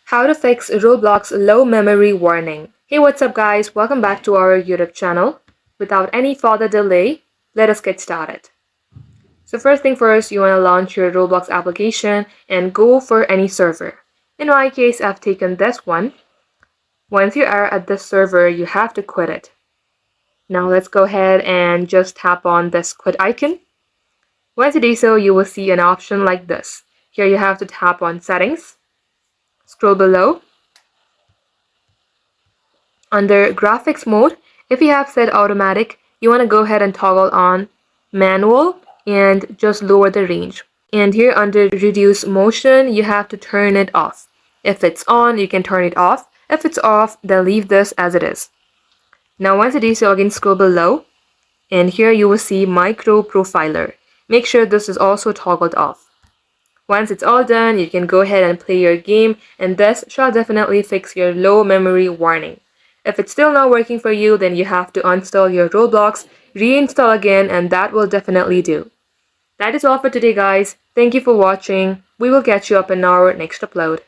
How to fix Roblox low memory warning. Hey, what's up guys? Welcome back to our YouTube channel. Without any further delay, let us get started. So first thing first, you want to launch your Roblox application and go for any server. In my case, I've taken this one. Once you are at this server, you have to quit it. Now let's go ahead and just tap on this quit icon. Once you do so, you will see an option like this. Here you have to tap on settings. Scroll below. Under graphics mode, if you have set automatic, you want to go ahead and toggle on manual and just lower the range. And here under reduce motion, you have to turn it off. If it's on, you can turn it off. If it's off, then leave this as it is. Now once you do so, again scroll below, and here you will see micro profiler. Make sure this is also toggled off. Once it's all done, you can go ahead and play your game, and this shall definitely fix your low memory warning. If it's still not working for you, then you have to uninstall your Roblox, reinstall again, and that will definitely do. That is all for today guys. Thank you for watching. We will catch you up in our next upload.